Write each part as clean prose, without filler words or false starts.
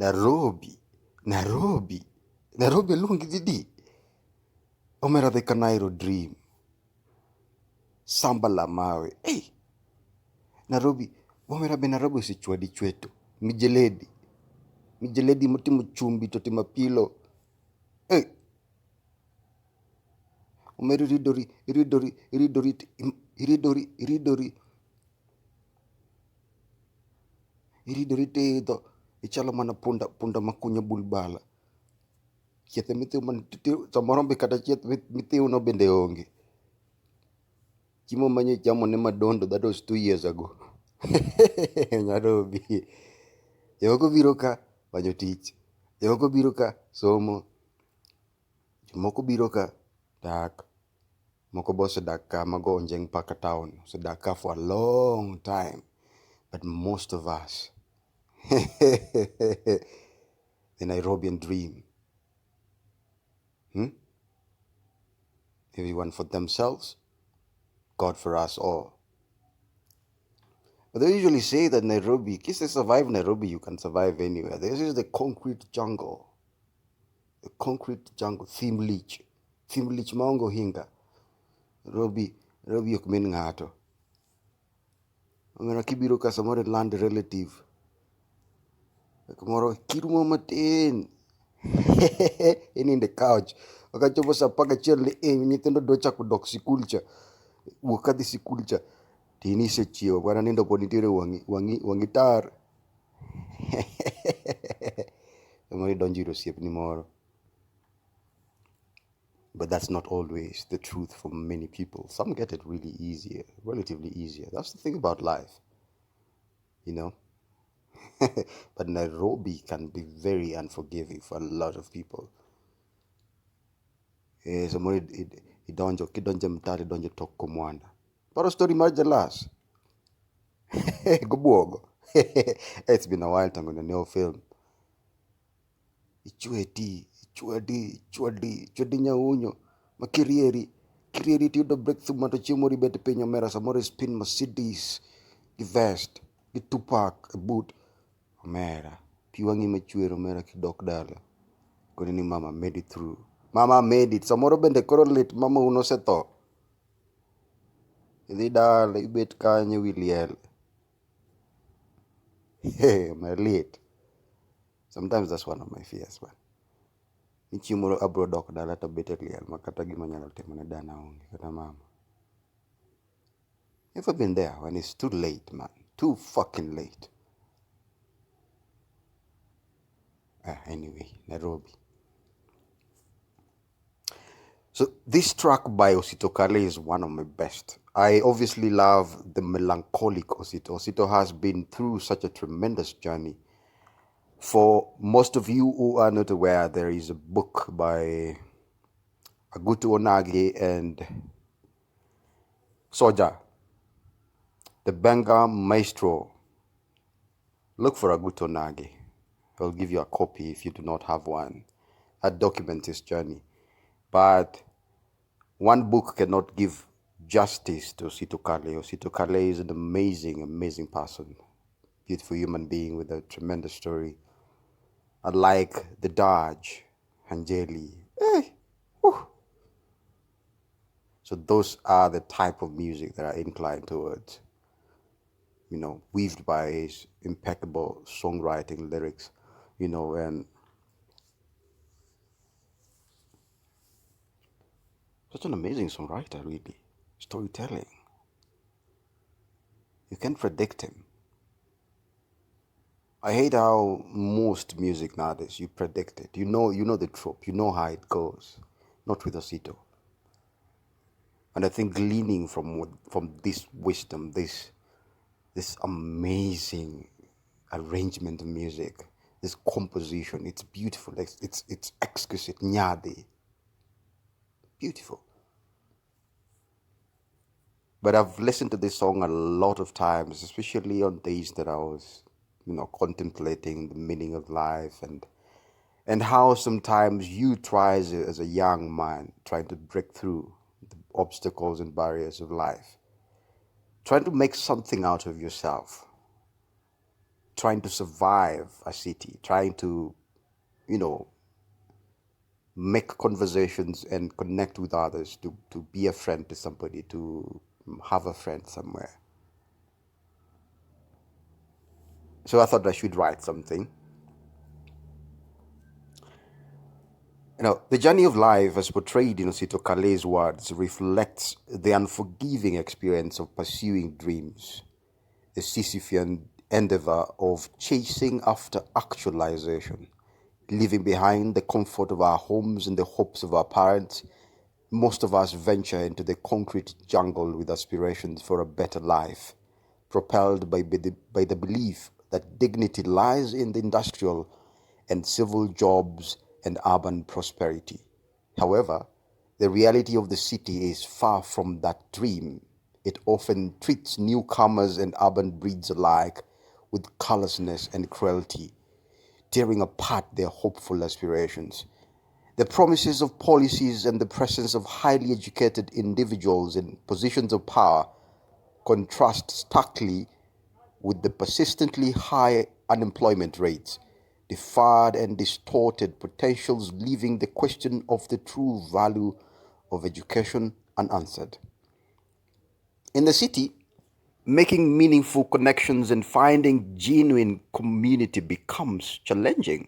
Nairobi. Nairobi lungi didi. Omera the Canairo dream. Samba la mawe. Hey, Nairobi. Omera be Nairobi si chwadi chweto. Mijeledi. Mijeledi mutimo chumbi totima pilo. Hey. Omera iridori tedo. Ichalo mana punda makunya bulbala. Chiethe mithiu man samoro be kata chieth mithiu no bende onge. Chiemo manye chamo ne madondo, that was 2 years ago. Nairobi. Jomoko biro ka manyo tich. Jomoko biro ka somo. Jomoko biro ka dak. Moko bo osedak ka mago onjeng paka town. Osedak ka for a long time. But most of us, the Nairobian dream. Everyone for themselves, God for us all. But they usually say that Nairobi, if they survive Nairobi, you can survive anywhere. This is the concrete jungle. The concrete jungle. Theme leech maongo hinga. Nairobi ok min ng'ato. Omera kibiro ka samoro land relative. Kamoro kirumo matin. In the couch. Wakachopo sa paka chile nyithindo dwa chako dok sikul cha. Wuok kadhi sikul cha. Tini se chiewo. Wana nindo pod nitiere wangi tar. Samoro idonjo ir osiepni moro. But that's not always the truth for many people. Some get it really easier, relatively easier. That's the thing about life, you know. But Nairobi can be very unforgiving for a lot of people. Somebody kidonjo mtari donjo tok komwanda. Paro story mar jalas. Gobuogo. It's been a while tango na neo film. Chwedi nyaunyo. Ma kirieri tiyudo breakthrough mato chiemo ribet piny omera samoro spin Mercedes gi vest gi Tupac boot omera pi wang'i machwer omera kidok dala koni ni mama made it through. Mama made it. Samoro bende koro lit mama uno setho. Idhi dala ibet kanyo wiliel. My late. Sometimes that's one of my fears, man. Ni chiemo abro dok dala to bet liel makata gima nyalo timo ne dana onge kata mama. Ever been there when it's too late, man? Too fucking late. Anyway, Nairobi. So this track by Osito Kale is one of my best. I obviously love the melancholic Osito. Osito has been through such a tremendous journey. For most of you who are not aware, there is a book by Agutu Onage and Soja, the Benga Maestro. Look for Agutu Onage. I'll give you a copy if you do not have one. That documents his journey. But one book cannot give justice to Osito Kale. Osito Kale is an amazing, amazing person. Beautiful human being with a tremendous story. Unlike the Dodge, Angeli. So those are the type of music that I incline towards. You know, weaved by his impeccable songwriting lyrics, you know, and such an amazing songwriter, really. Storytelling. You can't predict him. I hate how most music nowadays, you predict it. You know the trope. You know how it goes. Not with Osito. And I think gleaning from this wisdom, this amazing arrangement of music, this composition, it's beautiful. It's exquisite. Nyade. Beautiful. But I've listened to this song a lot of times, especially on days that I was, contemplating the meaning of life and how sometimes you try as a young man trying to break through the obstacles and barriers of life, trying to make something out of yourself, trying to survive a city, trying to, you know, make conversations and connect with others, to be a friend to somebody, to have a friend somewhere. So I thought I should write something. The journey of life, as portrayed in Osito Kale's words, reflects the unforgiving experience of pursuing dreams, the Sisyphean endeavor of chasing after actualization, leaving behind the comfort of our homes and the hopes of our parents. Most of us venture into the concrete jungle with aspirations for a better life, propelled by the belief that dignity lies in the industrial and civil jobs and urban prosperity. However, the reality of the city is far from that dream. It often treats newcomers and urban breeds alike with callousness and cruelty, tearing apart their hopeful aspirations. The promises of policies and the presence of highly educated individuals in positions of power contrast starkly with the persistently high unemployment rates, deferred and distorted potentials, leaving the question of the true value of education unanswered. In the city, making meaningful connections and finding genuine community becomes challenging.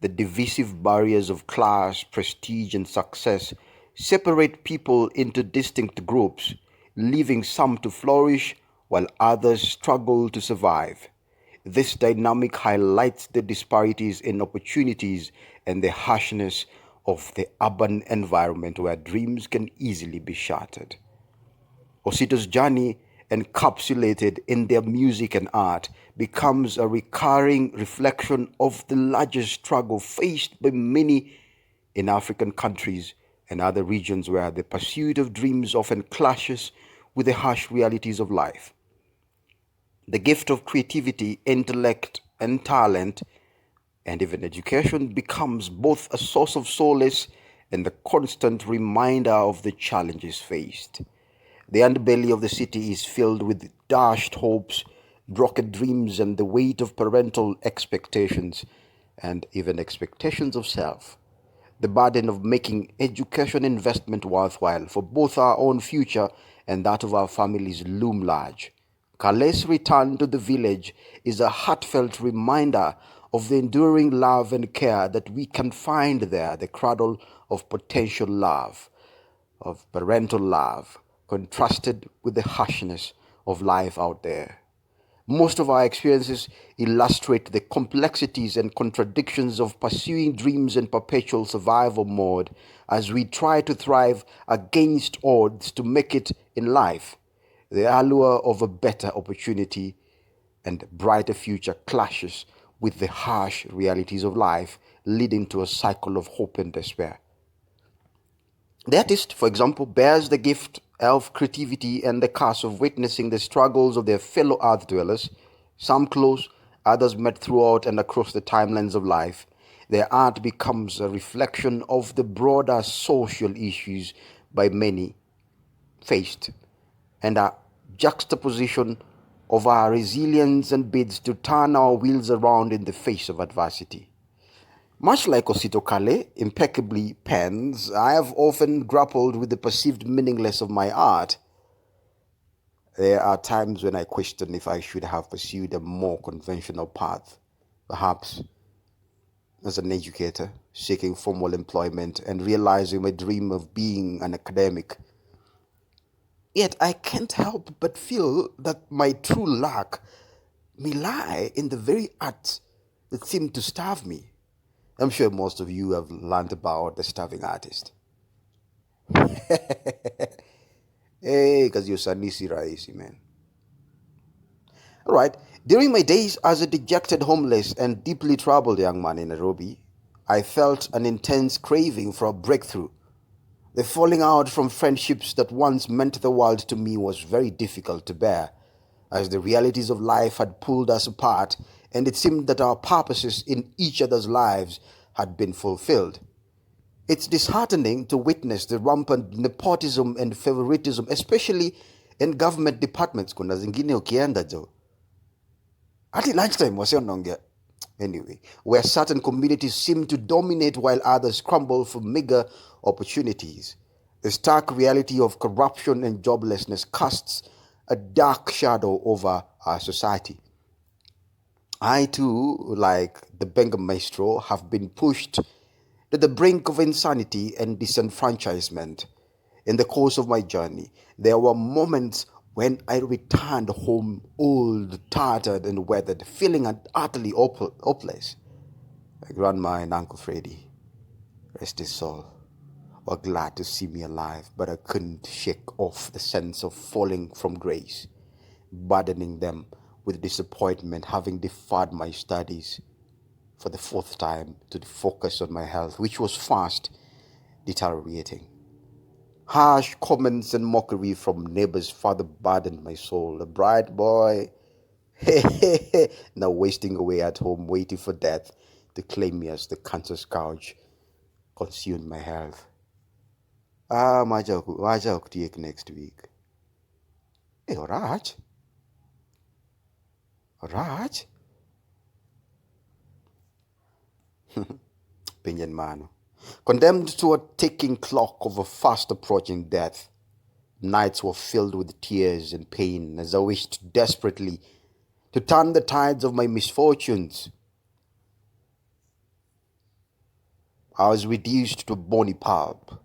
The divisive barriers of class, prestige, and success separate people into distinct groups, leaving some to flourish while others struggle to survive. This dynamic highlights the disparities in opportunities and the harshness of the urban environment where dreams can easily be shattered. Osito's journey, encapsulated in their music and art, becomes a recurring reflection of the larger struggle faced by many in African countries and other regions where the pursuit of dreams often clashes with the harsh realities of life. The gift of creativity, intellect, and talent, and even education, becomes both a source of solace and a constant reminder of the challenges faced. The underbelly of the city is filled with dashed hopes, broken dreams, and the weight of parental expectations, and even expectations of self. The burden of making education investment worthwhile for both our own future and that of our families loom large. Kale's return to the village is a heartfelt reminder of the enduring love and care that we can find there, the cradle of potential love, of parental love, contrasted with the harshness of life out there. Most of our experiences illustrate the complexities and contradictions of pursuing dreams in perpetual survival mode as we try to thrive against odds to make it in life. The allure of a better opportunity and brighter future clashes with the harsh realities of life, leading to a cycle of hope and despair. The artist, for example, bears the gift of creativity and the curse of witnessing the struggles of their fellow earth dwellers, some close, others met throughout and across the timelines of life. Their art becomes a reflection of the broader social issues by many faced, and a juxtaposition of our resilience and bids to turn our wheels around in the face of adversity. Much like Osito Kale impeccably pens, I have often grappled with the perceived meaninglessness of my art. There are times when I question if I should have pursued a more conventional path, perhaps as an educator, seeking formal employment and realizing my dream of being an academic. Yet I can't help but feel that my true lack may lie in the very arts that seem to starve me. I'm sure most of you have learned about the starving artist. Hey, because you're Sanisi Raisi, man. All right. During my days as a dejected, homeless, and deeply troubled young man in Nairobi, I felt an intense craving for a breakthrough. The falling out from friendships that once meant the world to me was very difficult to bear, as the realities of life had pulled us apart, and it seemed that our purposes in each other's lives had been fulfilled. It's disheartening to witness the rampant nepotism and favoritism, especially in government departments. Kuna zingine ukienda jo, At lunchtime, was anyway, where certain communities seem to dominate while others crumble for meager opportunities. The stark reality of corruption and joblessness casts a dark shadow over our society. I too, like the Benga Maestro, have been pushed to the brink of insanity and disenfranchisement. In the course of my journey, there were moments when I returned home old, tattered, and weathered, feeling utterly hopeless. My grandma and Uncle Freddy, rest his soul, were glad to see me alive, but I couldn't shake off the sense of falling from grace, burdening them with disappointment, having deferred my studies for the fourth time to focus on my health, which was fast deteriorating. Harsh comments and mockery from neighbors further burdened my soul. A bright boy, now wasting away at home, waiting for death to claim me as the cancer scourge consumed my health. Maja take next week. Hey, Raj, Pinyan Mano. Condemned to a ticking clock of a fast approaching death, nights were filled with tears and pain as I wished desperately to turn the tides of my misfortunes. I was reduced to bony pulp.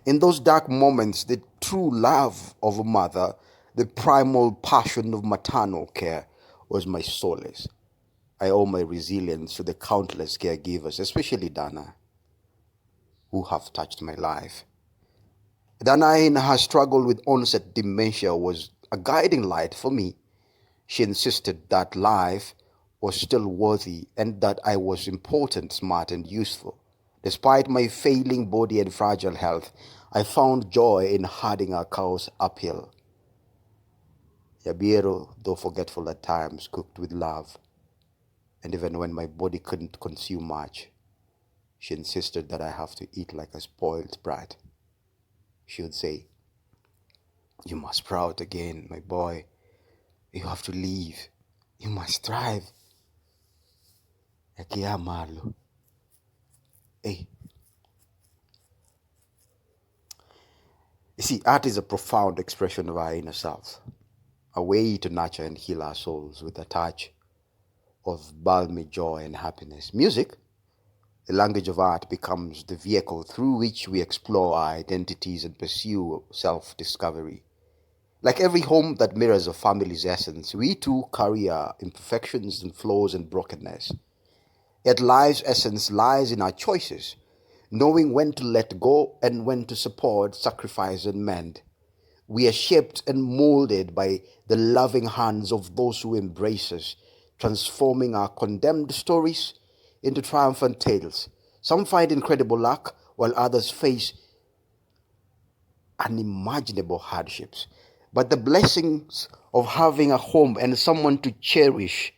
In those dark moments, the true love of a mother, the primal passion of maternal care, was my solace. I owe my resilience to the countless caregivers, especially Dana, who have touched my life. Dana, in her struggle with onset dementia, was a guiding light for me. She insisted that life was still worthy and that I was important, smart, and useful. Despite my failing body and fragile health, I found joy in herding our cows uphill. Yabiero, though forgetful at times, cooked with love. And even when my body couldn't consume much, she insisted that I have to eat like a spoiled brat. She would say, "You must sprout again, my boy. You have to leave. You must thrive." Yakia Marlo. Hey. You see, art is a profound expression of our inner self, a way to nurture and heal our souls with a touch of balmy joy and happiness. Music, the language of art, becomes the vehicle through which we explore our identities and pursue self-discovery. Like every home that mirrors a family's essence, we too carry our imperfections and flaws and brokenness. Yet life's essence lies in our choices, knowing when to let go and when to support, sacrifice, and mend. We are shaped and molded by the loving hands of those who embrace us, transforming our condemned stories into triumphant tales. Some find incredible luck, while others face unimaginable hardships. But the blessings of having a home and someone to cherish,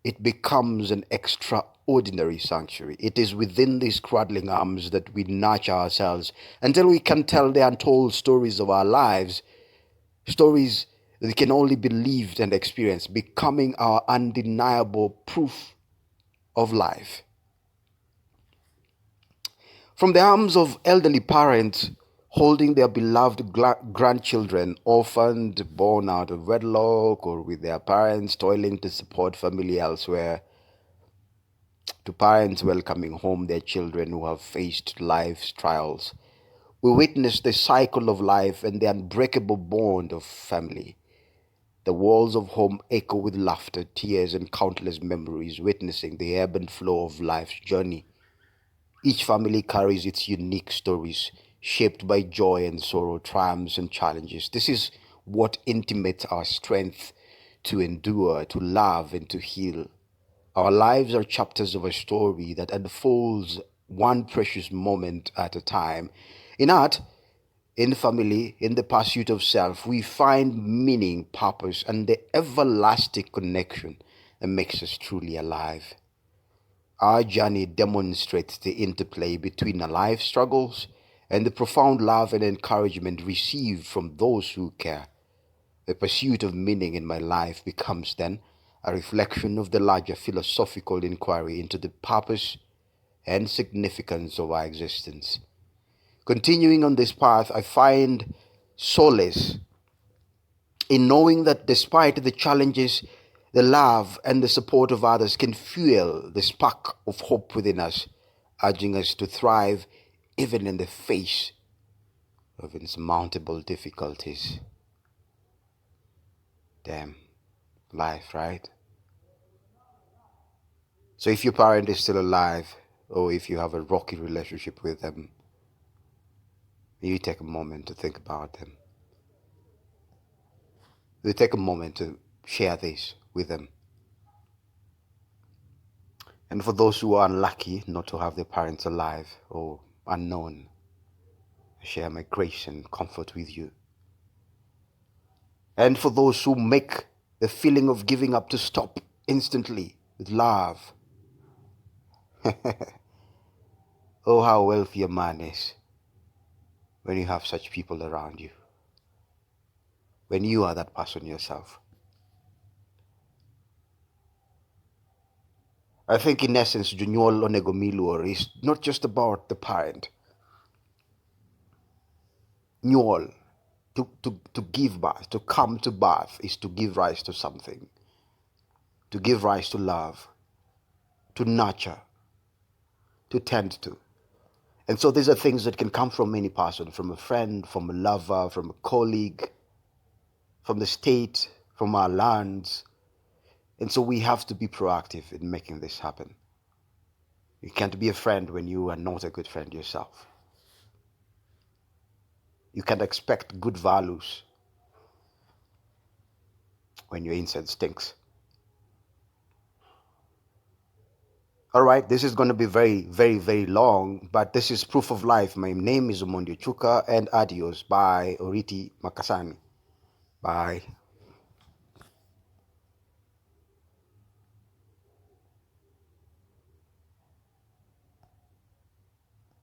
it becomes an extraordinary sanctuary. It is within these cradling arms that we nurture ourselves until we can tell the untold stories of our lives, stories that can only be lived and experienced, becoming our undeniable proof of life. From the arms of elderly parents holding their beloved grandchildren, orphaned, born out of wedlock, or with their parents toiling to support family elsewhere, to parents welcoming home their children who have faced life's trials, we witness the cycle of life and the unbreakable bond of family. The walls of home echo with laughter, tears, and countless memories, witnessing the ebb and flow of life's journey. Each family carries its unique stories, shaped by joy and sorrow, triumphs and challenges. This is what intimates our strength to endure, to love, and to heal. Our lives are chapters of a story that unfolds one precious moment at a time. In art, in family, in the pursuit of self, we find meaning, purpose, and the everlasting connection that makes us truly alive. Our journey demonstrates the interplay between our life struggles and the profound love and encouragement received from those who care. The pursuit of meaning in my life becomes then a reflection of the larger philosophical inquiry into the purpose and significance of our existence. Continuing on this path, I find solace in knowing that despite the challenges, the love and the support of others can fuel the spark of hope within us, urging us to thrive even in the face of insurmountable difficulties. Damn, life, right? So if your parent is still alive, or if you have a rocky relationship with them, you take a moment to think about them. You take a moment to share this with them. And for those who are unlucky not to have their parents alive or unknown, I share my grace and comfort with you. And for those who make the feeling of giving up to stop instantly with love, oh, how wealthy a man is when you have such people around you, when you are that person yourself. I think in essence, Jonyuol Onegomilor is not just about the parent. Nyuol, to give birth, to come to birth, is to give rise to something, to give rise to love, to nurture, to tend to. And so these are things that can come from any person, from a friend, from a lover, from a colleague, from the state, from our lands. And so we have to be proactive in making this happen. You can't be a friend when you are not a good friend yourself. You can't expect good values when your inside stinks. All right, this is going to be very, very, very long, but this is Proof of Life. My name is Omondi Chuka, and adios. Bye. Oriti Makasani. Bye.